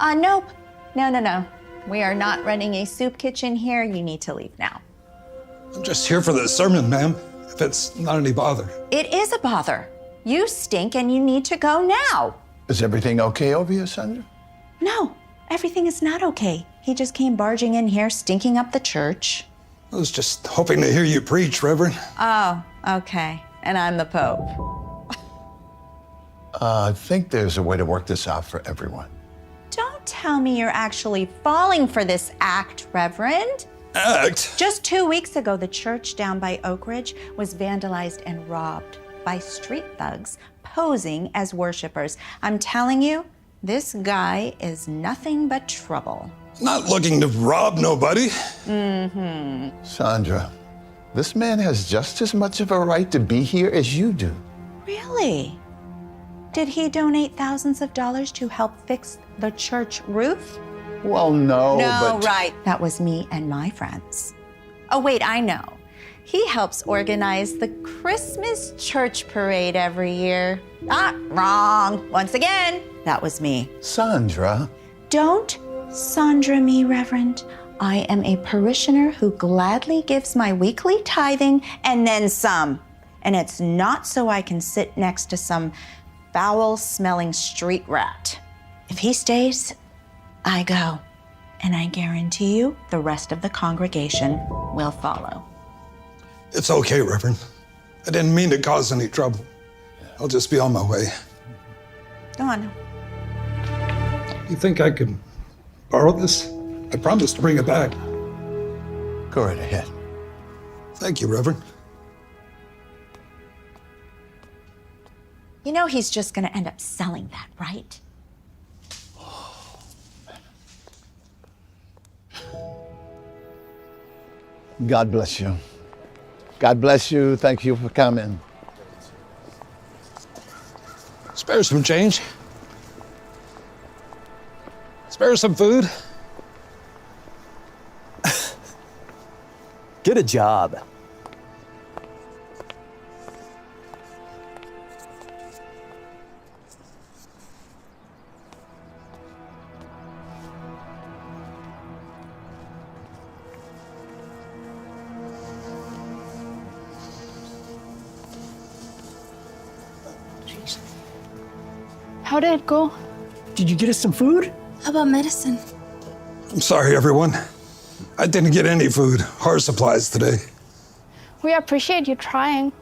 Nope. No. We are not running a soup kitchen here. You need to leave now. I'm just here for the sermon, ma'am, if it's not any bother. It is a bother. You stink and you need to go now. Is everything okay over here, Sandra? No, everything is not okay. He just came barging in here, stinking up the church. I was just hoping to hear you preach, Reverend. Oh, okay. And I'm the Pope. I think there's a way to work this out for everyone. Don't tell me you're actually falling for this act, Reverend. Act? Just 2 weeks ago, the church down by Oak Ridge was vandalized and robbed by street thugs posing as worshipers. I'm telling you, this guy is nothing but trouble. Not looking to rob nobody. Sandra, this man has just as much of a right to be here as you do. Really? Did he donate thousands of dollars to help fix the church roof? Well, no, No, but... right. That was me and my friends. Oh, wait, I know. He helps organize the Christmas church parade every year. Wrong. Once again, that was me. Sandra. Don't Sandra me, Reverend. I am a parishioner who gladly gives my weekly tithing and then some. And it's not so I can sit next to some foul-smelling street rat. If he stays, I go. And I guarantee you the rest of the congregation will follow. It's okay, Reverend. I didn't mean to cause any trouble. I'll just be on my way. Go on. You think I could borrow this? I promised to bring it back. Go right ahead. Thank you, Reverend. You know he's just gonna end up selling that, right? God bless you. God bless you. Thank you for coming. Spare some change. Spare some food. Get a job. How did it go? Did you get us some food? How about medicine? I'm sorry, everyone. I didn't get any food or supplies today, We appreciate you trying.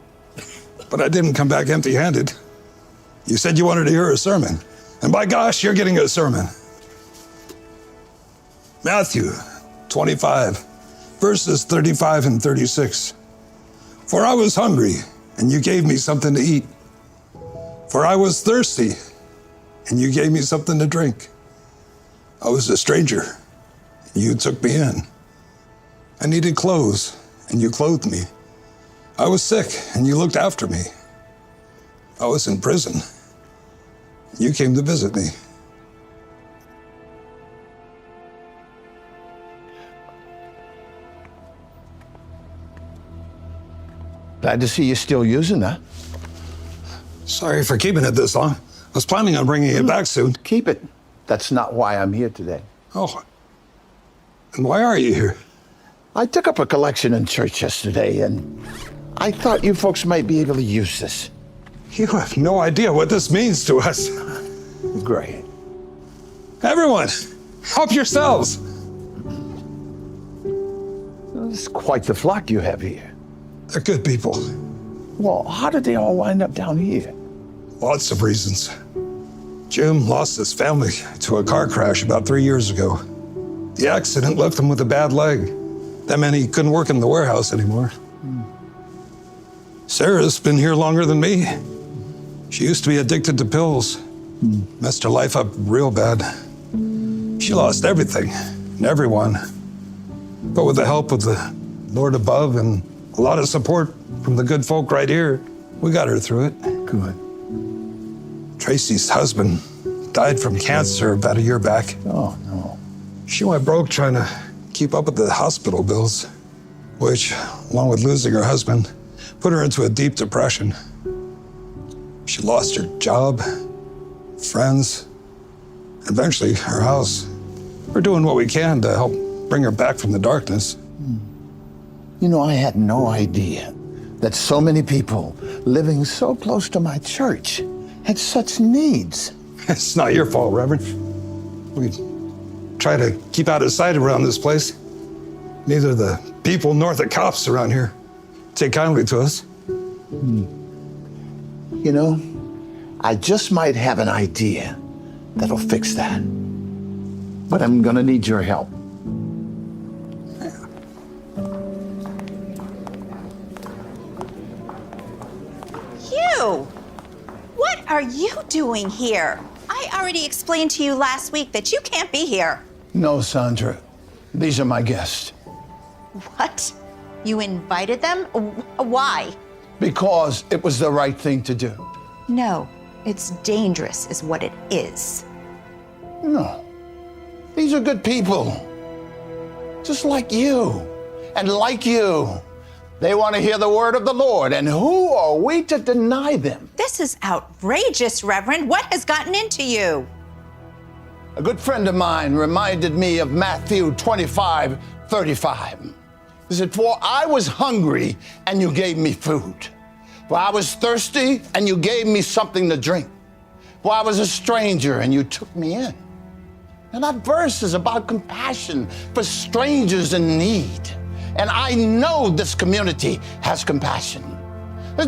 but I didn't come back empty-handed. You said you wanted to hear a sermon, and by gosh, you're getting a sermon. Matthew 25, verses 35 and 36. For I was hungry, and you gave me something to eat. For I was thirsty, and you gave me something to drink. I was a stranger, and you took me in. I needed clothes, and you clothed me. I was sick, and you looked after me. I was in prison. You came to visit me. Glad to see you still using that. Sorry for keeping it this long. I was planning on bringing it back soon. Keep it. That's not why I'm here today. Oh, and why are you here? I took up a collection in church yesterday, and I thought you folks might be able to use this. You have no idea what this means to us. Great. Everyone, help yourselves. It's quite the flock you have here. They're good people. Well, how did they all wind up down here? Lots of reasons. Jim lost his family to a car crash about 3 years ago. The accident left him with a bad leg. That meant he couldn't work in the warehouse anymore. Sarah's been here longer than me. She used to be addicted to pills. Messed her life up real bad. She lost everything and everyone. But with the help of the Lord above and a lot of support from the good folk right here, we got her through it. Good. Tracy's husband died from cancer about a year back. Oh, no. She went broke trying to keep up with the hospital bills, which, along with losing her husband, put her into a deep depression. She lost her job, friends, eventually her house. We're doing what we can to help bring her back from the darkness. You know, I had no idea that so many people living so close to my church had such needs. It's not your fault, Reverend. We try to keep out of sight around this place. Neither the people nor the cops around here take kindly to us. You know, I just might have an idea that'll fix that. But I'm gonna need your help. You! What are you doing here? I already explained to you last week that you can't be here. No, Sandra, these are my guests. What? You invited them? Why? Because it was the right thing to do. No, it's dangerous, is what it is. No, these are good people. Just like you, and like you. They want to hear the word of the Lord, and who are we to deny them? This is outrageous, Reverend. What has gotten into you? A good friend of mine reminded me of Matthew 25:35. He said, "For I was hungry, and you gave me food. For I was thirsty, and you gave me something to drink. For I was a stranger, and you took me in." And that verse is about compassion for strangers in need. And I know this community has compassion.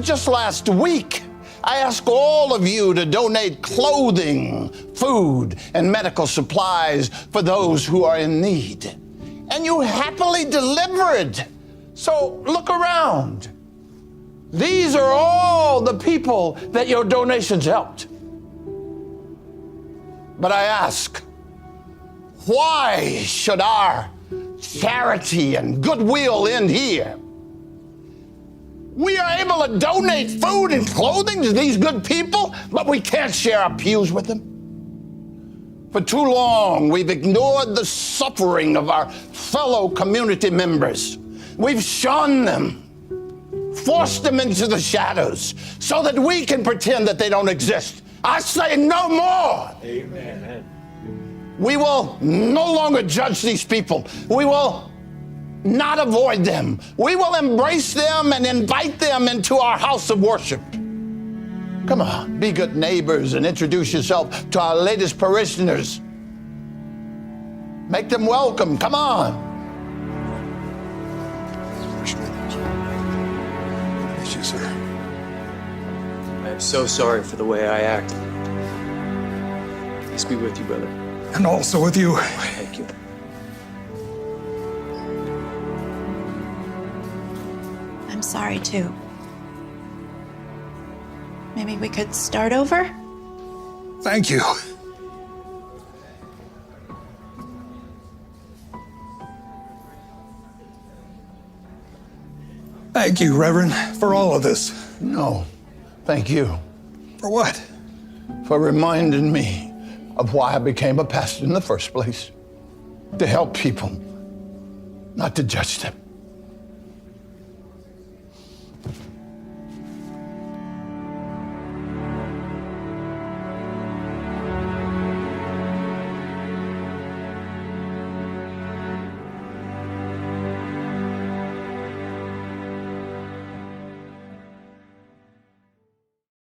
Just last week, I asked all of you to donate clothing, food, and medical supplies for those who are in need. And you happily delivered. So look around. These are all the people that your donations helped. But I ask, why should our charity and goodwill end here? We are able to donate food and clothing to these good people, but we can't share our pews with them. For too long, we've ignored the suffering of our fellow community members. We've shunned them, forced them into the shadows so that we can pretend that they don't exist. I say no more. Amen. We will no longer judge these people. We will not avoid them. We will embrace them and invite them into our house of worship. Come on, be good neighbors and introduce yourself to our latest parishioners. Make them welcome. Come on. Yes, you, sir. I am so sorry for the way I acted. Peace be with you, brother. And also with you. Thank you. I'm sorry, too. Maybe we could start over? Thank you. Thank you, Reverend, for all of this. No, thank you For what? for reminding me of why I became a pastor in the first place. To help people, not to judge them.